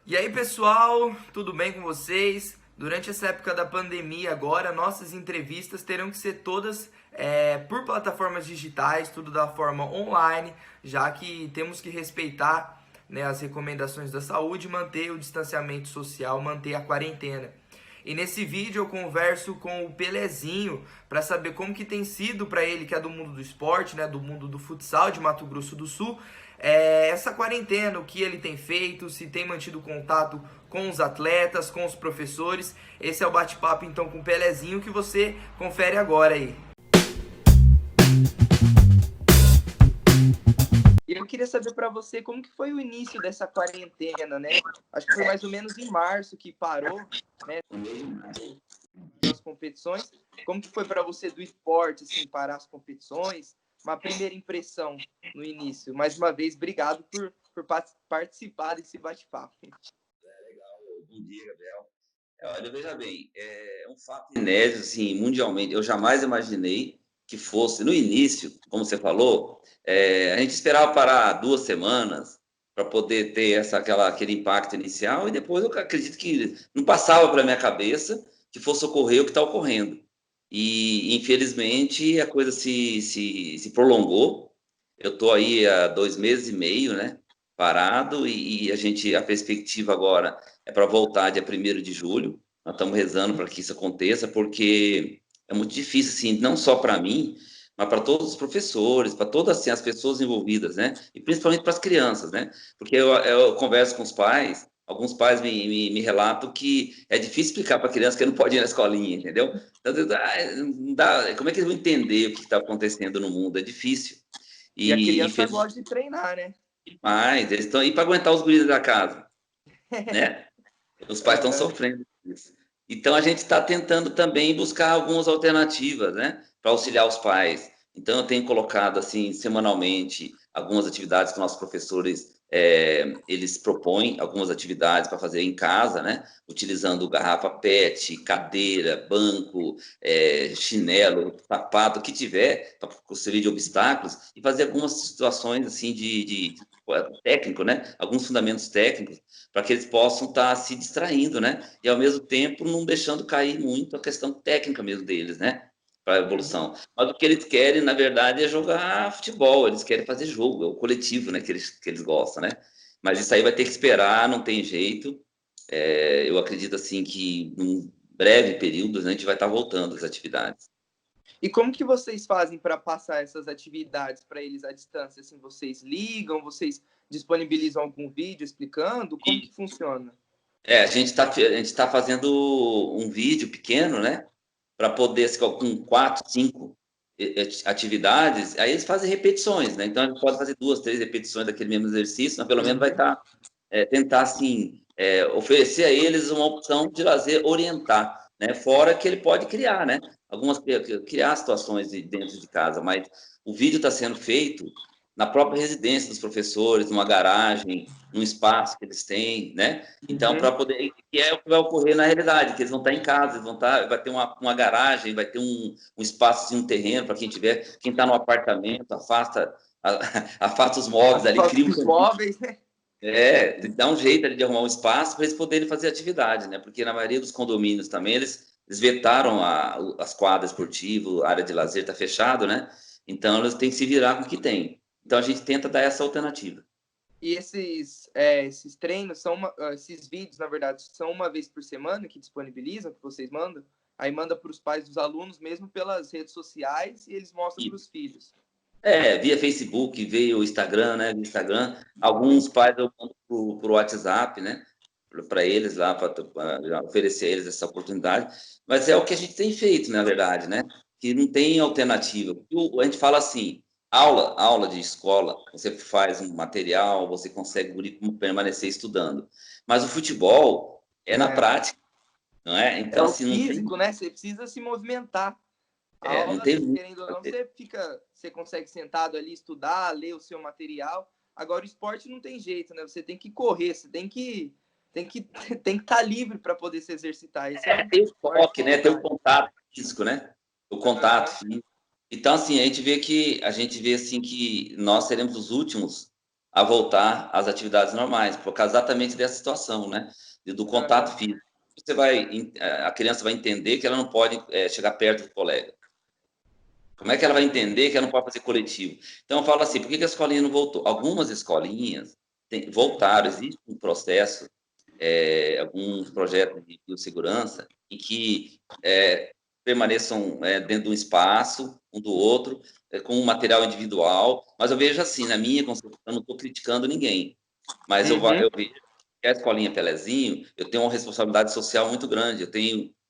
E aí, pessoal, tudo bem com vocês? Durante essa época da pandemia agora, nossas entrevistas terão que ser todas por plataformas digitais, tudo da forma online, já que temos que respeitar, né, as recomendações da saúde, manter o distanciamento social, manter a quarentena. E nesse vídeo eu converso com o Pelezinho para saber como que tem sido para ele, que é do mundo do esporte, né, do mundo do futsal de Mato Grosso do Sul, essa quarentena, o que ele tem feito, se tem mantido contato com os atletas, com os professores. Esse é o bate-papo então com o Pelezinho que você confere agora aí. E eu queria saber para você como que foi o início dessa quarentena, né? Acho que foi mais ou menos em março que parou, né, as competições. Como que foi para você do esporte, assim, parar as competições? Uma primeira impressão no início. Mais uma vez, obrigado por participar desse bate-papo. Bom dia, Gabriel. Olha, veja bem, é um fato inédito, assim, mundialmente. Eu jamais imaginei que fosse, no início, como você falou, a gente esperava parar 2 semanas para poder ter aquele impacto inicial, e depois eu acredito que não passava pela minha cabeça que fosse ocorrer o que está ocorrendo. E, infelizmente, a coisa se prolongou. Eu estou aí há 2 meses e meio, né, parado, e a perspectiva agora é para voltar dia 1º de julho. Nós estamos rezando para que isso aconteça, porque é muito difícil, assim, não só para mim, mas para todos os professores, para todas assim, as pessoas envolvidas, né? E principalmente para as crianças, né? Porque eu converso com os pais, alguns pais me relatam que é difícil explicar para a criança que não pode ir na escolinha, entendeu? Então, não dá, como é que eles vão entender o que está acontecendo no mundo? É difícil. E a E, criança infelizmente, gosta de treinar, né? eles estão aí para aguentar os guris da casa, né? Os pais estão Uhum. sofrendo com isso. Então, a gente está tentando também buscar algumas alternativas, né, para auxiliar os pais. Então, eu tenho colocado, assim, semanalmente, algumas atividades que nossos professores, eles propõem, algumas atividades para fazer em casa, né, utilizando garrafa PET, cadeira, banco, chinelo, sapato, o que tiver, para servir de obstáculos, e fazer algumas situações, assim, de técnico, né, alguns fundamentos técnicos, para que eles possam estar se distraindo, né? E ao mesmo tempo não deixando cair muito a questão técnica mesmo deles, né? Para a Uhum. evolução. Mas o que eles querem, na verdade, é jogar futebol, eles querem fazer jogo, é o coletivo, né? Que eles gostam, né? Mas isso aí vai ter que esperar, não tem jeito. Eu acredito, assim, que num breve período a gente vai estar voltando às atividades. E como que vocês fazem para passar essas atividades para eles à distância? Assim, vocês ligam, vocês disponibilizam algum vídeo explicando? Como que funciona? A gente tá fazendo um vídeo pequeno, né? Para poder, assim, com 4, 5 atividades, aí eles fazem repetições, né? Então, a gente pode fazer 2, 3 repetições daquele mesmo exercício, mas pelo menos vai Uhum. estar, tentar, assim, oferecer a eles uma opção de lazer, orientar, né? Fora que ele pode criar, né? Criar situações dentro de casa, mas o vídeo está sendo feito na própria residência dos professores, numa garagem, num espaço que eles têm, né? Então, para Uhum. poder, que é o que vai ocorrer na realidade, que eles vão estar em casa, eles vão estar, vai ter uma garagem, vai ter um espaço, assim, um terreno para quem tiver, quem está no apartamento, afasta os móveis ali, cria um Os cantinho, móveis, né? dá um jeito ali de arrumar um espaço para eles poderem fazer atividade, né? Porque na maioria dos condomínios também eles vetaram as quadras esportivas, a área de lazer está fechado, né? Então eles têm que se virar com o que tem. Então a gente tenta dar essa alternativa. E esses treinos esses vídeos, na verdade, são uma vez por semana que disponibilizam, que vocês mandam? Aí manda para os pais dos alunos mesmo pelas redes sociais e eles mostram para os filhos. Via Facebook, veio o Instagram, né? Instagram, alguns pais eu mando por WhatsApp, né? Para eles lá, para oferecer a eles essa oportunidade. Mas é o que a gente tem feito, na verdade, né? Que não tem alternativa. A gente fala assim, aula de escola, você faz um material, você consegue permanecer estudando. Mas o futebol é na É, prática, não é? é Então, o assim, não tem, físico, né? Você precisa se movimentar. A não aula, tem assim, muito querendo ou a não, fazer. você consegue sentado ali estudar, ler o seu material. Agora o esporte não tem jeito, né? Você tem que correr, você tem que tem que estar livre para poder se exercitar. Esse é o Tem o maior toque, né? Tem o dificuldade. contato físico, né? O contato Uhum. físico. Então, assim, a gente vê assim que nós seremos os últimos a voltar às atividades normais, por causa exatamente dessa situação, né? Do contato físico. A criança vai entender que ela não pode chegar perto do colega. Como é que ela vai entender que ela não pode fazer coletivo? Então, eu falo assim, por que a escolinha não voltou? Algumas escolinhas voltaram, existe um processo, alguns projetos de biossegurança, em que permaneçam dentro de um espaço, um do outro, com um material individual, mas eu vejo assim, na minha concepção, eu não estou criticando ninguém, mas eu vejo que a escolinha Pelezinho, eu tenho uma responsabilidade social muito grande,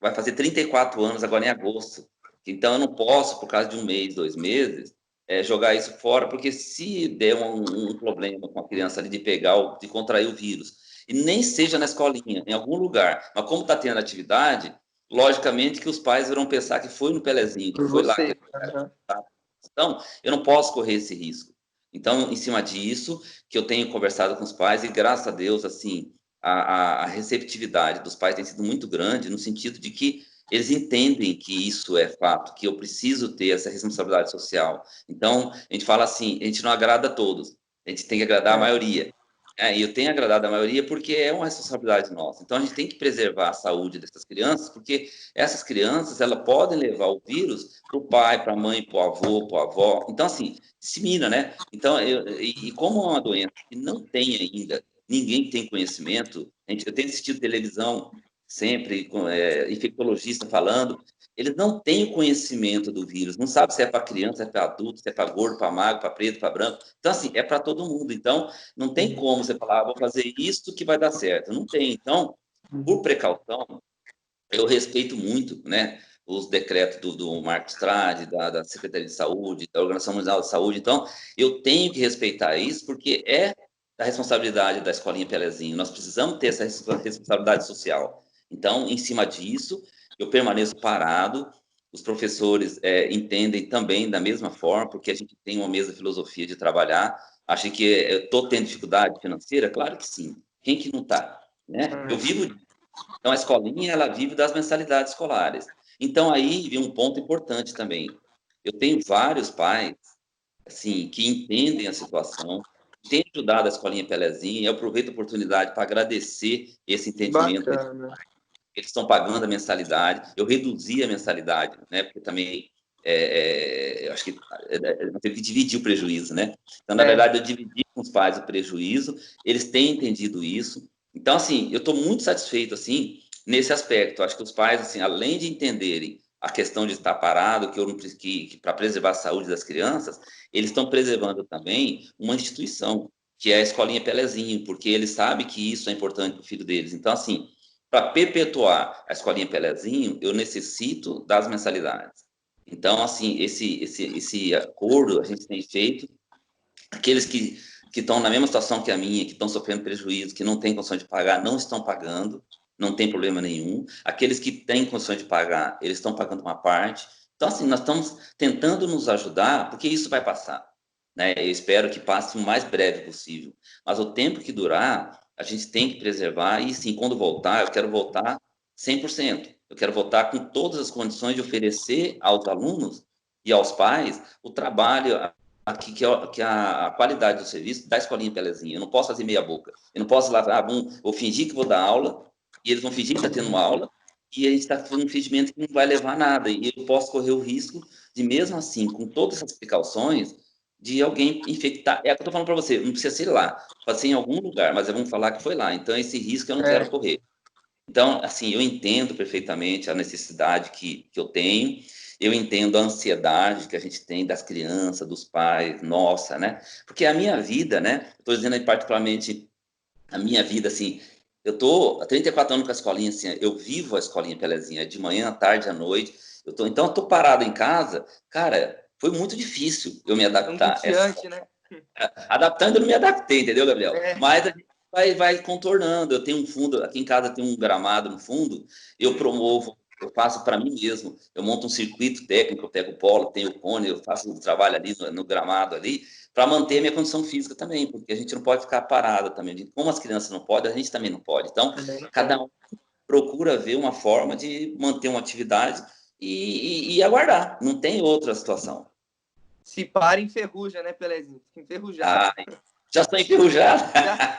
vai fazer 34 anos agora em agosto, então eu não posso, por causa de um mês, 2 meses, jogar isso fora, porque se der um problema com a criança ali de de contrair o vírus, e nem seja na escolinha, em algum lugar, mas como está tendo atividade, logicamente que os pais irão pensar que foi no Pelezinho, que Por foi lá. você. Então, eu não posso correr esse risco. Então, em cima disso, que eu tenho conversado com os pais, e graças a Deus, assim, a receptividade dos pais tem sido muito grande, no sentido de que eles entendem que isso é fato, que eu preciso ter essa responsabilidade social. Então, a gente fala assim, a gente não agrada a todos, a gente tem que agradar a maioria. E eu tenho agradado a maioria porque é uma responsabilidade nossa. Então, a gente tem que preservar a saúde dessas crianças, porque essas crianças, elas podem levar o vírus para o pai, para a mãe, para o avô, para a avó. Então, assim, dissemina, né? Então, e como é uma doença que não tem ainda, ninguém tem conhecimento, eu tenho assistido televisão sempre, com infectologista falando, eles não têm o conhecimento do vírus, não sabe se é para criança, se é para adulto, se é para gordo, para magro, para preto, para branco. Então, assim, é para todo mundo. Então, não tem como você falar, vou fazer isso que vai dar certo. Não tem. Então, por precaução, eu respeito muito, né, os decretos do Marcos Trade, da Secretaria de Saúde, da Organização Mundial de Saúde. Então, eu tenho que respeitar isso, porque é da responsabilidade da Escolinha Pelezinho. Nós precisamos ter essa responsabilidade social. Então, em cima disso, eu permaneço parado. Os professores entendem também da mesma forma, porque a gente tem uma mesma filosofia de trabalhar. Acho que eu estou tendo dificuldade financeira? Claro que sim. Quem que não está? Né? Eu vivo. Então, a escolinha, ela vive das mensalidades escolares. Então, aí vem um ponto importante também. Eu tenho vários pais, assim, que entendem a situação, têm ajudado a escolinha Pelezinha, eu aproveito a oportunidade para agradecer esse entendimento. Bacana. Eles estão pagando a mensalidade, eu reduzi a mensalidade, né, porque também eu acho que eu teve que dividir o prejuízo, né? Então, na verdade, eu dividi com os pais o prejuízo, eles têm entendido isso. Então, assim, eu estou muito satisfeito, assim, nesse aspecto. Acho que os pais, assim, além de entenderem a questão de estar parado, que para preservar a saúde das crianças, eles estão preservando também uma instituição, que é a Escolinha Pelezinho, porque eles sabem que isso é importante para o filho deles. Então, assim, para perpetuar a Escolinha Pelezinho, eu necessito das mensalidades. Então, assim, esse acordo a gente tem feito. Aqueles que estão na mesma situação que a minha, que estão sofrendo prejuízo, que não têm condição de pagar, não estão pagando, não tem problema nenhum. Aqueles que têm condições de pagar, eles estão pagando uma parte. Então, assim, nós estamos tentando nos ajudar, porque isso vai passar. Né? Eu espero que passe o mais breve possível. Mas o tempo que durar, a gente tem que preservar. E, sim, quando voltar, eu quero voltar 100%. Eu quero voltar com todas as condições de oferecer aos alunos e aos pais o trabalho, aqui que a qualidade do serviço da escolinha Pelezinha. Eu não posso fazer meia boca. Eu não posso lá, vou fingir que vou dar aula, e eles vão fingir que está tendo uma aula, e a gente está fazendo um fingimento que não vai levar a nada. E eu posso correr o risco de, mesmo assim, com todas essas precauções, de alguém infectar. É o que eu estou falando para você, não precisa ser lá, pode ser em algum lugar, mas vamos falar que foi lá. Então, esse risco eu não quero correr. Então, assim, eu entendo perfeitamente a necessidade que eu tenho, eu entendo a ansiedade que a gente tem das crianças, dos pais, nossa, né? Porque a minha vida, né? Estou dizendo aí particularmente a minha vida, assim, eu tô há 34 anos com a escolinha, assim, eu vivo a escolinha Pelezinha, de manhã, à tarde, à noite, então eu tô parado em casa, cara, foi muito difícil eu me adaptar. Angustiante, né? Adaptando, eu não me adaptei, entendeu, Gabriel? É. Mas a gente vai contornando. Eu tenho um fundo, aqui em casa tem um gramado no fundo, eu promovo, eu faço para mim mesmo. Eu monto um circuito técnico, eu pego o polo, tenho o cone, eu faço um trabalho ali no gramado ali, para manter a minha condição física também, porque a gente não pode ficar parado também. Como as crianças não podem, a gente também não pode. Então, cada um procura ver uma forma de manter uma atividade e aguardar. Não tem outra situação. Se para, enferruja, né, Pelezinho? Fica enferrujado. Ah, Já estou enferrujado. Já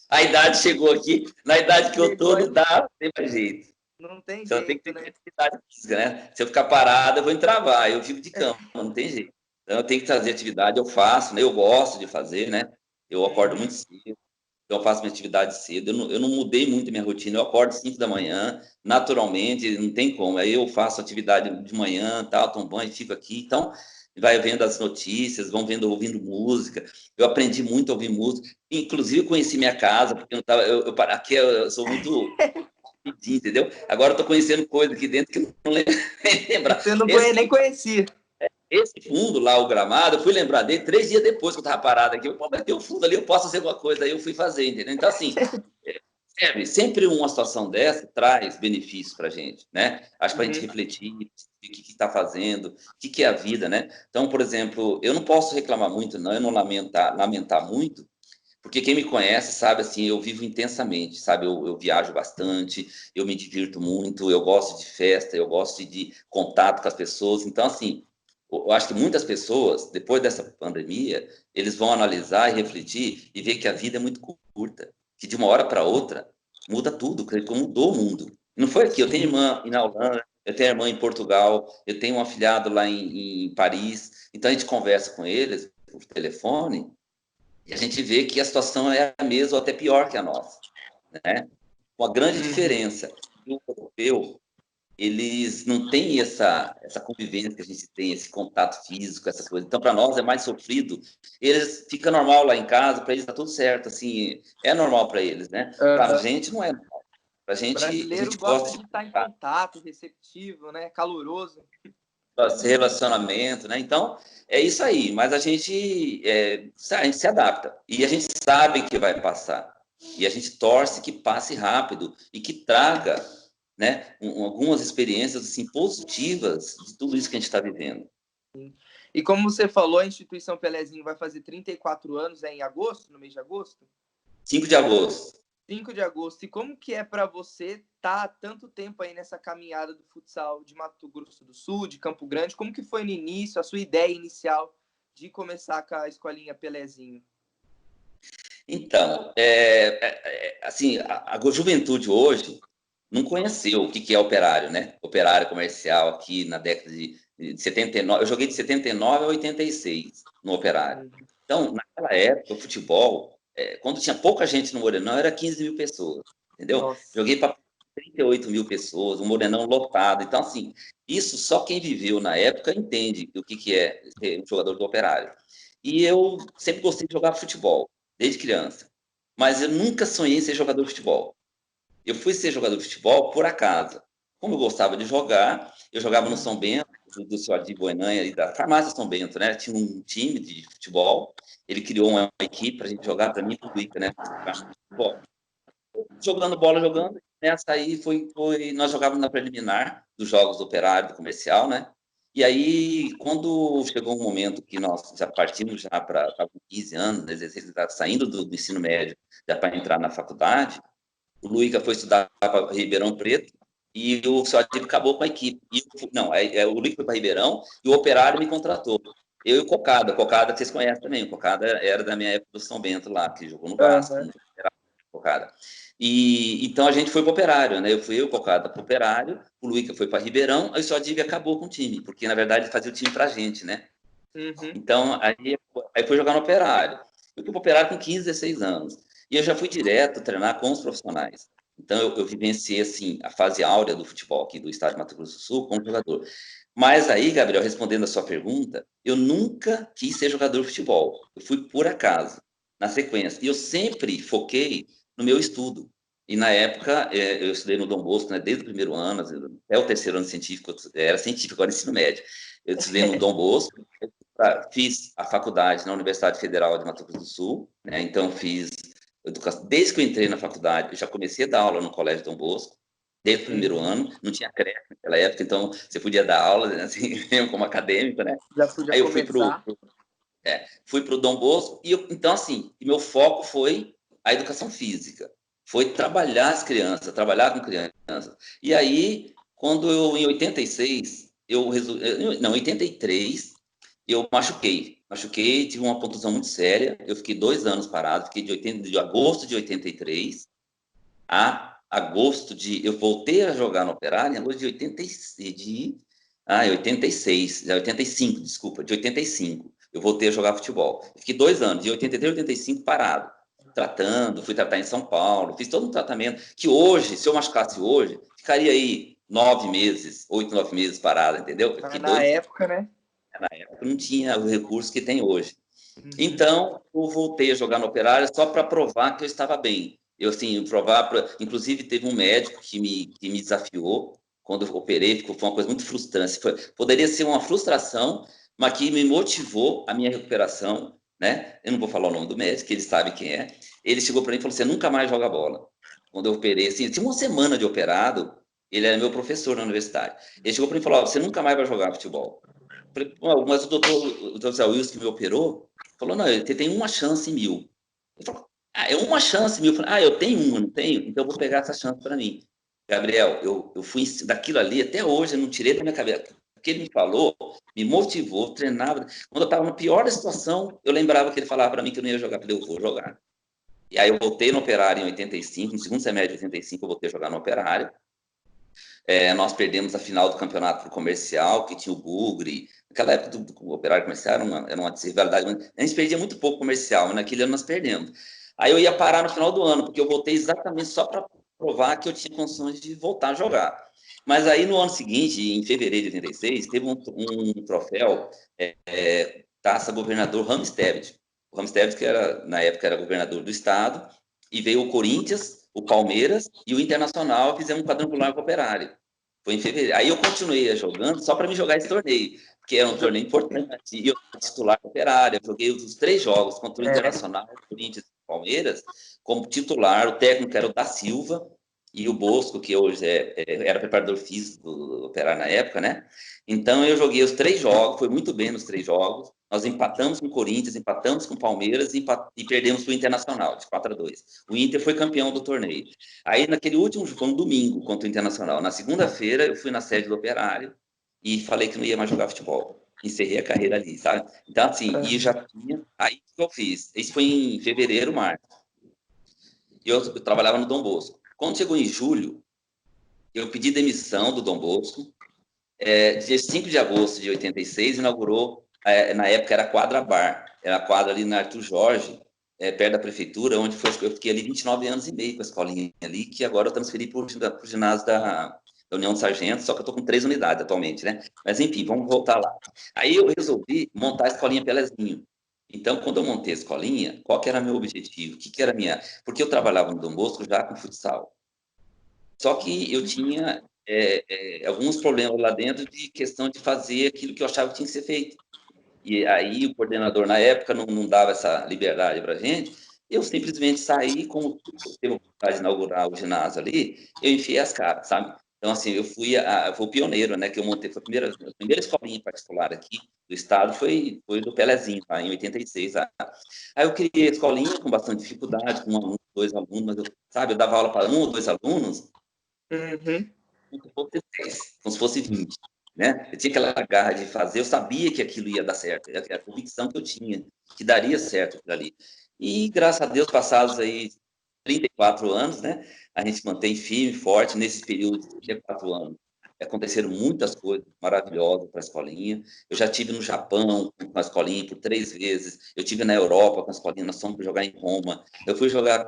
A idade chegou aqui. Na idade que eu estou, chegou, não dá, não tem mais jeito. não tem Então tem que jeito, ter né? atividade física, né? Se eu ficar parado, eu vou entravar. Eu fico de cama, não tem jeito. Então eu tenho que trazer atividade, eu faço, né? Eu gosto de fazer, né? Eu acordo Uhum. muito cedo, então eu faço minha atividade cedo. Eu não mudei muito minha rotina, eu acordo 5 da manhã, naturalmente, não tem como. Aí eu faço atividade de manhã, tal, tomo banho, fico aqui. Então, vai vendo as notícias, vão vendo, ouvindo música. Eu aprendi muito a ouvir música. Inclusive, eu conheci minha casa, porque eu, tava, aqui eu sou muito pedir, entendeu? Agora eu tô conhecendo coisa aqui dentro que eu não lembro nem lembrar. Você não nem Esse, conhecia. esse fundo lá, o gramado, eu fui lembrar dele 3 dias depois que eu tava parado aqui. Eu, pô, mas tem um fundo ali, eu posso fazer alguma coisa. Aí eu fui fazer, entendeu? Então, assim, sempre uma situação dessa traz benefícios pra gente, né? Acho que pra gente Uhum. refletir o que está fazendo, o que é a vida, né? Então, por exemplo, eu não posso reclamar muito, não, eu não lamentar muito, porque quem me conhece sabe, assim, eu vivo intensamente, sabe? Eu viajo bastante, eu me divirto muito, eu gosto de festa, eu gosto de contato com as pessoas. Então, assim, eu acho que muitas pessoas, depois dessa pandemia, eles vão analisar e refletir e ver que a vida é muito curta, que de uma hora para outra muda tudo, que mudou o mundo. Não foi aqui, eu tenho Sim. irmã na Holanda, eu tenho irmã em Portugal, eu tenho um afilhado lá em Paris, então a gente conversa com eles por telefone e a gente vê que a situação é a mesma ou até pior que a nossa, né? Uma grande Uhum. diferença. O europeu, eles não têm essa convivência que a gente tem, esse contato físico, essa coisa. Então, para nós é mais sofrido. Eles fica normal lá em casa, para eles está tudo certo, assim, é normal para eles, né? Para a Uhum. gente não é normal. A Brasileiro gente gosta gosta de de estar em contato, receptivo, né? Caloroso. esse relacionamento, né? Então, é isso aí. Mas a gente se adapta. E a gente sabe que vai passar. E a gente torce que passe rápido e que traga, né, algumas experiências assim, positivas de tudo isso que a gente está vivendo. E como você falou, a instituição Pelezinho vai fazer 34 anos em agosto, no mês de agosto? 5 de agosto. 5 de agosto. E como que é para você estar tanto tempo aí nessa caminhada do futsal de Mato Grosso do Sul, de Campo Grande? Como que foi no início, a sua ideia inicial de começar com a escolinha Pelezinho? Então, assim, a juventude hoje não conheceu o que é operário, né? Operário comercial aqui na década de 79. Eu joguei de 79 a 86 no operário. Uhum. Então, naquela época, o futebol, quando tinha pouca gente no Morenão, era 15 mil pessoas, entendeu? Nossa. Joguei para 38 mil pessoas, o Morenão lotado. Então, assim, isso só quem viveu na época entende o que é ser um jogador do operário. E eu sempre gostei de jogar futebol, desde criança. Mas eu nunca sonhei em ser jogador de futebol. Eu fui ser jogador de futebol por acaso. Como eu gostava de jogar, eu jogava no São Bento, do seu Adi Boenanha e da farmácia São Bento, né? Tinha um time de futebol, ele criou uma equipe para a gente jogar para mim e para o Ica, né? Futebol. Jogando bola, jogando. Nessa aí nós jogávamos na preliminar dos jogos do Operário, do Comercial, né? E aí, quando chegou um momento que nós já partimos já para 15 anos, 16, saindo do ensino médio, já para entrar na faculdade, o Luica foi estudar para Ribeirão Preto e o seu Adib acabou com a equipe. Não, o Luica foi para Ribeirão e o Operário me contratou. Eu e o Cocada. O Cocada vocês conhecem também. O Cocada era da minha época do São Bento lá, que jogou no Vasco. Uhum. Cocada. E então a gente foi para o Operário, né? Eu, Cocada, para o Operário, o Luica foi para Ribeirão, aí o seu Adib acabou com o time, porque na verdade ele fazia o time para a gente, né? Uhum. Então aí foi jogar no Operário. Eu fui para o Operário com 15, 16 anos. E eu já fui direto treinar com os profissionais. Então, eu vivenciei, assim, a fase áurea do futebol aqui do estado de Mato Grosso do Sul como jogador. Mas aí, Gabriel, respondendo a sua pergunta, eu nunca quis ser jogador de futebol. Eu fui por acaso, na sequência. E eu sempre foquei no meu estudo. E na época, eu estudei no Dom Bosco, né, desde o primeiro ano, até o terceiro ano científico, era científico, agora ensino médio. Eu estudei no Dom Bosco, fiz a faculdade na Universidade Federal de Mato Grosso do Sul, né, então fiz educação. Desde que eu entrei na faculdade, eu já comecei a dar aula no Colégio Dom Bosco, desde o primeiro Uhum. ano, não tinha creche naquela época, então você podia dar aula, né, assim, como acadêmico, né? Já podia Aí eu fui começar. fui pro Dom Bosco, então, assim, meu foco foi a educação física, foi trabalhar as crianças, trabalhar com crianças. E aí, em 86, não, em 83, eu machuquei. machuquei, tive uma contusão muito séria. Eu fiquei 2 anos parado, fiquei de agosto de 83 a agosto de... Eu voltei a jogar no Operário em agosto de 86, 85, desculpa, de 85. Eu voltei a jogar futebol. Fiquei 2 anos, de 83 a 85, parado. Tratando, fui tratar em São Paulo, fiz todo um tratamento que hoje, se eu machucasse hoje, ficaria aí 9 meses, 8, 9 meses parado, entendeu? Eu Ah, fiquei na época, né? na época não tinha o recurso que tem hoje. Uhum. Então, eu voltei a jogar no Operário só para provar que eu estava bem. Eu, assim, inclusive, teve um médico que me desafiou quando eu operei, foi uma coisa muito frustrante. Poderia ser uma frustração, mas que me motivou a minha recuperação, né? Eu não vou falar o nome do médico, ele sabe quem é. Ele chegou para mim e falou: você nunca mais joga bola. Quando eu operei, assim, tinha uma semana de operado, ele era meu professor na universidade. Ele chegou para mim e falou: você nunca mais vai jogar futebol. Eu falei: mas o doutor Zé Wilson que me operou, falou: não, você tem uma chance em 1000. Ele falou: é uma chance em 1000. Eu falei: eu tenho uma, não tenho? Então eu vou pegar essa chance para mim. Gabriel, eu fui daquilo ali até hoje, eu não tirei da minha cabeça. O que ele me falou, me motivou, treinava. Quando eu estava na pior situação, eu lembrava que ele falava para mim que eu não ia jogar. Eu falei: eu vou jogar. E aí eu voltei no Operário em 85, no segundo semestre de 85 eu voltei a jogar no Operário. Nós perdemos a final do campeonato comercial, que tinha o Bugre. Naquela época do Operário Comercial era uma rivalidade. A gente perdia muito pouco comercial, mas naquele ano nós perdemos. Aí eu ia parar no final do ano, porque eu voltei exatamente só para provar que eu tinha condições de voltar a jogar. Mas aí no ano seguinte, em fevereiro de 86, teve um troféu, Taça Governador Ramos Tevez. O Ramos Tevez, que na época era governador do estado, e veio o Corinthians, o Palmeiras e o Internacional, fizemos um quadrangular com o Operário. Foi em fevereiro. Aí eu continuei jogando só para me jogar esse torneio, porque era um torneio importante. E eu titular do Operário, eu joguei os 3 jogos contra o Internacional, o Corinthians e o Palmeiras, como titular. O técnico era o da Silva e o Bosco, que hoje era preparador físico do Operário na época, né? Então eu joguei os 3 jogos, foi muito bem nos 3 jogos. Nós empatamos com o Corinthians, empatamos com o Palmeiras e perdemos para o Internacional, de 4-2. O Inter foi campeão do torneio. Aí, naquele último jogo, foi um domingo contra o Internacional. Na segunda-feira, eu fui na sede do Operário e falei que não ia mais jogar futebol. Encerrei a carreira ali, sabe? Então, assim, e já tinha. Aí, o que eu fiz? Isso foi em fevereiro, março. Eu trabalhava no Dom Bosco. Quando chegou em julho, eu pedi demissão do Dom Bosco. Dia 5 de agosto de 86, inaugurou, na época era a Quadra Bar, era a quadra ali na Arthur Jorge, perto da prefeitura, onde eu fiquei ali 29 anos e meio com a escolinha ali, que agora eu transferi para o ginásio da União de Sargentos, só que eu estou com 3 unidades atualmente, né? Mas enfim, vamos voltar lá. Aí eu resolvi montar a escolinha Pelezinho. Então, quando eu montei a escolinha, qual que era meu objetivo? O que era minha... Porque eu trabalhava no Dom Bosco já com futsal. Só que eu tinha alguns problemas lá dentro de questão de fazer aquilo que eu achava que tinha que ser feito. E aí o coordenador, na época, não dava essa liberdade para a gente. Eu simplesmente saí, como teve a vontade de inaugurar o ginásio ali, eu enfiei as caras, sabe? Então, assim, eu fui o pioneiro, né? Que eu montei, foi a primeira escolinha particular aqui do estado, foi do Pelezinho, tá, em 86. Tá? Aí eu criei a escolinha com bastante dificuldade, com 1, 2 alunos, mas sabe, eu dava aula para 1 ou 2 alunos, Uhum. como se fosse 20, né? Eu tinha aquela garra de fazer, eu sabia que aquilo ia dar certo, a convicção que eu tinha, que daria certo aquilo ali. E, graças a Deus, passados aí 34 anos, né? A gente mantém firme, forte nesse período de 34 anos. Aconteceram muitas coisas maravilhosas para a escolinha. Eu já tive no Japão com a escolinha por 3 vezes. Eu tive na Europa com a escolinha. Nós fomos jogar em Roma. Eu fui jogar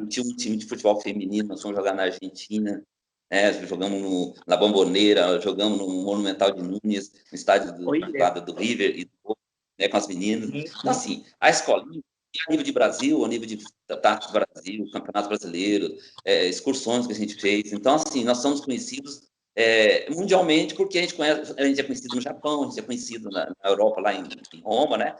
tinha um time de futebol feminino. Nós fomos jogar na Argentina. Jogamos na Bombonera, jogamos no Monumental de Núñez, no estádio do Olha. lado do River, né, com as meninas. Sim, Então, sim. assim, a escolinha, a nível de Brasil, a nível de Taça Brasil, Campeonato Brasileiro, excursões que a gente fez. Então, assim, nós somos conhecidos mundialmente porque a gente é conhecido no Japão, a gente é conhecido na Europa, lá em Roma, né?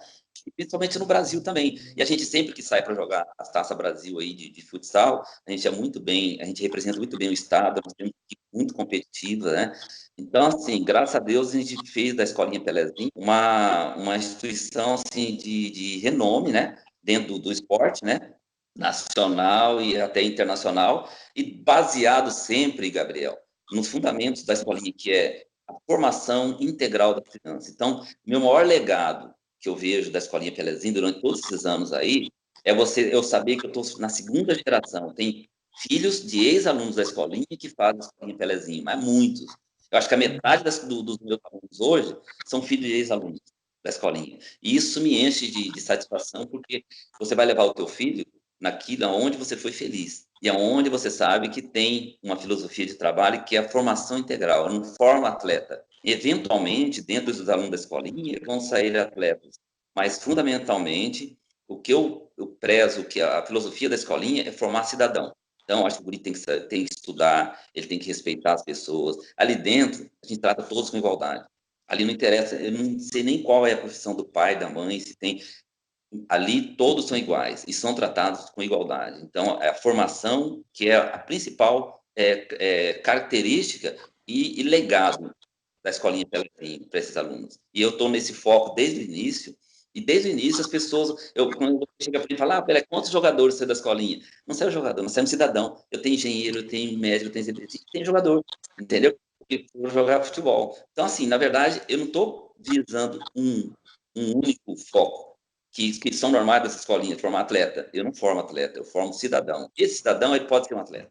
E principalmente no Brasil também. E a gente sempre que sai para jogar as Taça Brasil aí de futsal, a gente a gente representa muito bem o estado, nós temos uma equipe muito competitiva, né? Então, assim, graças a Deus a gente fez da Escolinha Pelezinho uma instituição assim de renome, né? Dentro do esporte, né? Nacional e até internacional, e baseado sempre, Gabriel, nos fundamentos da escolinha, que é a formação integral da criança. Então, meu maior legado que eu vejo da Escolinha Pelezinho durante todos esses anos aí, é eu saber que eu estou na segunda geração. Tem filhos de ex-alunos da Escolinha que fazem a Escolinha Pelezinho, mas muitos. Eu acho que a metade dos meus alunos hoje são filhos de ex-alunos da Escolinha. E isso me enche de satisfação, porque você vai levar o teu filho naquilo onde você foi feliz. E aonde você sabe que tem uma filosofia de trabalho que é a formação integral, não forma atleta. Eventualmente, dentro dos alunos da escolinha, vão sair atletas. Mas, fundamentalmente, o que eu prezo, que a filosofia da escolinha é formar cidadão. Então, acho que o guri tem que estudar, ele tem que respeitar as pessoas. Ali dentro, a gente trata todos com igualdade. Ali não interessa, eu não sei nem qual é a profissão do pai, da mãe, se tem. Ali todos são iguais e são tratados com igualdade. Então, é a formação que é a principal característica e legado da escolinha para esses alunos. E eu estou nesse foco desde o início, e desde o início as pessoas, quando você chega para mim e fala, Pelé, quantos jogadores você da escolinha? Não sai um jogador, não sai um cidadão. Eu tenho engenheiro, eu tenho médico, eu tenho jogador, entendeu? Porque eu jogar futebol. Então, assim, na verdade, eu não estou visando um único foco, que são normais dessa escolinha, de formar atleta. Eu não formo atleta, eu formo cidadão. Esse cidadão, ele pode ser um atleta.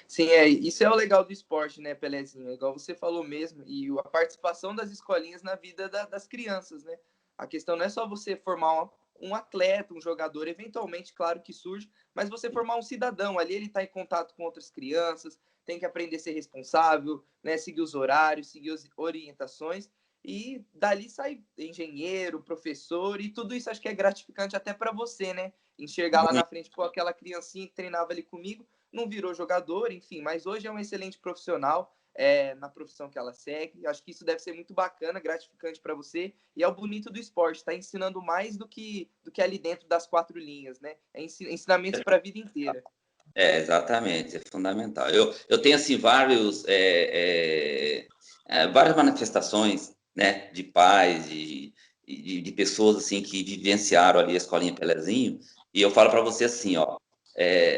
Sim, isso é o legal do esporte, né, Pelezinho? Igual você falou mesmo, e a participação das escolinhas na vida das crianças, né? A questão não é só você formar um atleta, um jogador, eventualmente, claro que surge, mas você formar um cidadão. Ali ele está em contato com outras crianças, tem que aprender a ser responsável, né? Seguir os horários, seguir as orientações, e dali sai engenheiro, professor, e tudo isso acho que é gratificante até para você, né? Enxergar lá na frente, pô, aquela criancinha que treinava ali comigo não virou jogador, enfim, mas hoje é um excelente profissional na profissão que ela segue. Acho que isso deve ser muito bacana, gratificante para você. E é o bonito do esporte, está ensinando mais do que ali dentro das quatro linhas, né? É ensinamentos para a vida inteira. Exatamente, é fundamental. Eu tenho, assim, várias manifestações, né, de pais, de pessoas, assim, que vivenciaram ali a Escolinha Pelezinho, e eu falo para você, assim, ó,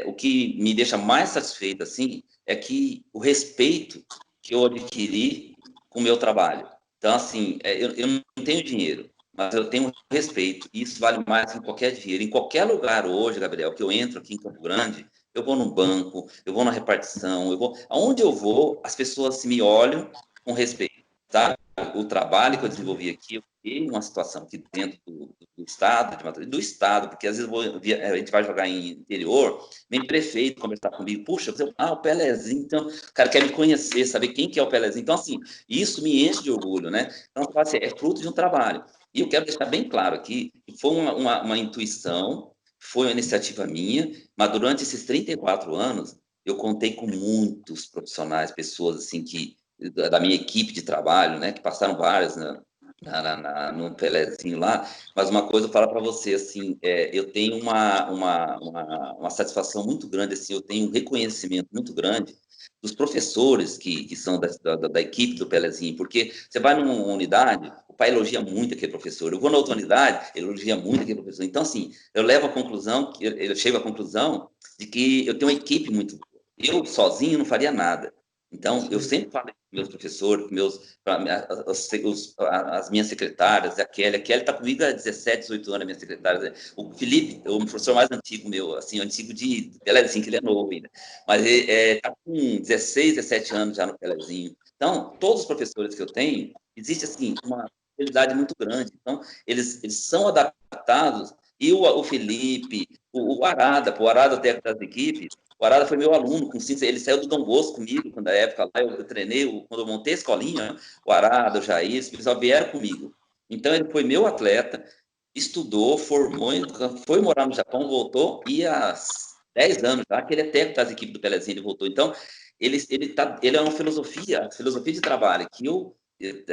o que me deixa mais satisfeito, assim, é que o respeito que eu adquiri com o meu trabalho. Então, assim, eu não tenho dinheiro, mas eu tenho respeito, e isso vale mais que qualquer dinheiro. Em qualquer lugar hoje, Gabriel, que eu entro aqui em Campo Grande, eu vou no banco, eu vou na repartição, aonde eu vou, as pessoas me olham com respeito, tá? O trabalho que eu desenvolvi aqui, eu fiquei uma situação aqui dentro do estado, do estado, porque às vezes a gente vai jogar em interior, vem prefeito conversar comigo, puxa, o Pelezinho, então, o cara quer me conhecer, saber quem que é o Pelezinho, então, assim, isso me enche de orgulho, né? Então, assim, é fruto de um trabalho. E eu quero deixar bem claro aqui que foi uma intuição, foi uma iniciativa minha, mas durante esses 34 anos, eu contei com muitos profissionais, pessoas assim da minha equipe de trabalho, né, que passaram várias no Pelezinho lá, mas uma coisa eu falo para você, assim, eu tenho uma satisfação muito grande, assim, eu tenho um reconhecimento muito grande dos professores que são da equipe do Pelezinho, porque você vai numa unidade, o pai elogia muito aquele professor, eu vou na outra unidade, ele elogia muito aquele professor, então, assim, eu chego à conclusão de que eu tenho uma equipe muito boa. Eu, sozinho, não faria nada. Então, eu sempre falo com meus professores, as minhas secretárias, a Kelly está comigo há 17, 18 anos, a minha secretária. O Felipe, o professor mais antigo meu, assim, antigo de Pelezinho, que ele é novo ainda. Mas ele está com 16, 17 anos já no Pelezinho. Então, todos os professores que eu tenho, existe, assim, uma habilidade muito grande. Então, eles são adaptados. E o Felipe, o Arada, o Arada, técnico das equipes, o Arada foi meu aluno, ele saiu do Dom Bosco comigo, quando a época lá eu treinei, quando eu montei a escolinha, o Arada, o Jair, eles só vieram comigo. Então ele foi meu atleta, estudou, formou, foi morar no Japão, voltou, e há 10 anos já, que ele é técnico das equipes do Pelezinho, ele voltou. Então, ele é uma filosofia de trabalho, que eu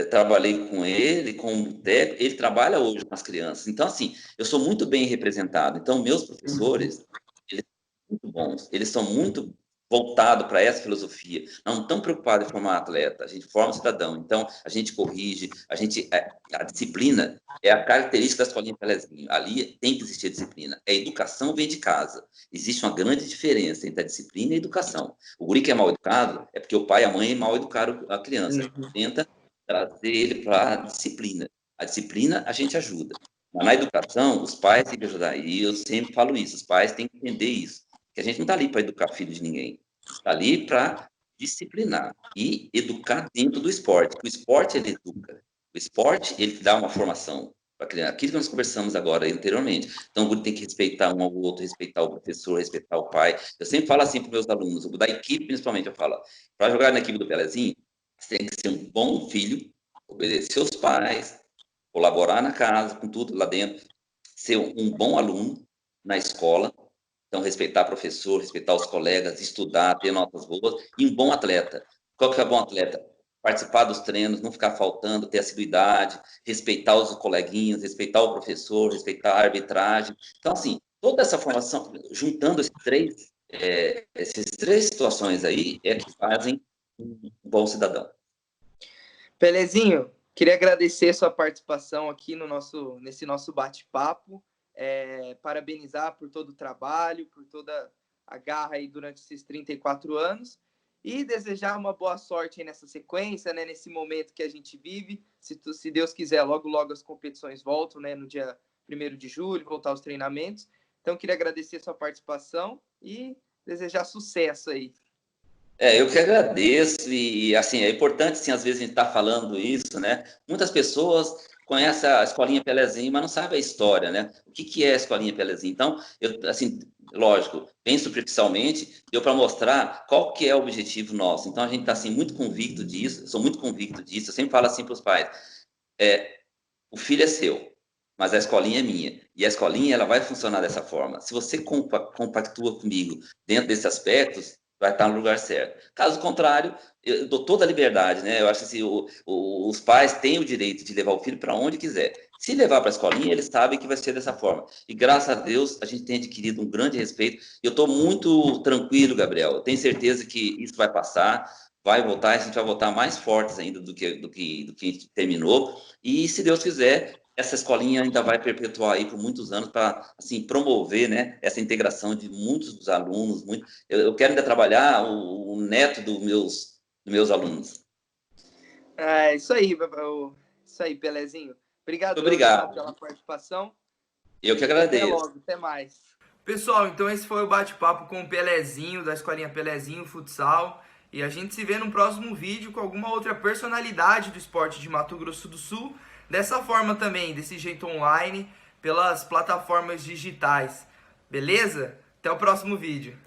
trabalhei com ele, com o técnico, ele trabalha hoje com as crianças. Então, assim, eu sou muito bem representado. Então, meus professores, eles são muito bons, eles são muito voltados para essa filosofia. Não estão preocupados em formar atleta, a gente forma cidadão. Então, a gente corrige, a disciplina é a característica da escolinha Pelezinho. Ali tem que existir a disciplina. A educação vem de casa. Existe uma grande diferença entre a disciplina e a educação. O guri que é mal educado é porque o pai e a mãe mal educaram a criança. Tenta trazer ele para a disciplina. A disciplina a gente ajuda. Mas na educação, os pais têm que ajudar. E eu sempre falo isso, os pais têm que entender isso. Que a gente não está ali para educar filho de ninguém. Está ali para disciplinar e educar dentro do esporte. O esporte, ele educa. O esporte, ele dá uma formação para criança. Aquilo que nós conversamos agora anteriormente. Então, o guri tem que respeitar um ao outro, respeitar o professor, respeitar o pai. Eu sempre falo assim para os meus alunos, da equipe principalmente, eu falo, para jogar na equipe do Pelezinho, você tem que ser um bom filho, obedecer aos pais, colaborar na casa, com tudo lá dentro, ser um bom aluno na escola, então respeitar o professor, respeitar os colegas, estudar, ter notas boas, e um bom atleta. Qual que é bom atleta? Participar dos treinos, não ficar faltando, ter assiduidade, respeitar os coleguinhas, respeitar o professor, respeitar a arbitragem. Então, assim, toda essa formação, juntando essas três situações aí, é que fazem um bom cidadão. Pelezinho, queria agradecer sua participação aqui nesse nosso bate-papo, parabenizar por todo o trabalho, por toda a garra aí durante esses 34 anos e desejar uma boa sorte aí nessa sequência, né, nesse momento que a gente vive. Se Deus quiser, logo, logo as competições voltam, né, no dia 1º de julho, voltar aos treinamentos. Então, queria agradecer sua participação e desejar sucesso aí. Eu que agradeço e, assim, é importante, assim, às vezes a gente está falando isso, né? Muitas pessoas conhecem a Escolinha Pelezinho, mas não sabem a história, né? O que é a Escolinha Pelezinho? Então, eu, assim, lógico, bem superficialmente, deu para mostrar qual que é o objetivo nosso. Então, a gente está, assim, muito convicto disso, eu sou muito convicto disso, eu sempre falo assim para os pais, o filho é seu, mas a escolinha é minha. E a escolinha, ela vai funcionar dessa forma. Se você compactua comigo dentro desses aspectos, vai estar no lugar certo. Caso contrário, eu dou toda a liberdade, né? Eu acho que assim, os pais têm o direito de levar o filho para onde quiser. Se levar para a escolinha, eles sabem que vai ser dessa forma. E graças a Deus, a gente tem adquirido um grande respeito. Eu estou muito tranquilo, Gabriel. Eu tenho certeza que isso vai passar, vai voltar, a gente vai voltar mais fortes ainda do que a gente terminou. E se Deus quiser, essa escolinha ainda vai perpetuar aí por muitos anos para assim promover, né, essa integração de muitos dos alunos. Eu quero ainda trabalhar o neto dos meus alunos. Isso aí, Pelezinho. Muito Obrigadão, então, obrigado. pela participação. Eu que E até agradeço. logo, até mais. Pessoal, então esse foi o bate-papo com o Pelezinho, da Escolinha Pelezinho Futsal. E a gente se vê no próximo vídeo com alguma outra personalidade do esporte de Mato Grosso do Sul. Dessa forma também, desse jeito online, pelas plataformas digitais. Beleza? Até o próximo vídeo.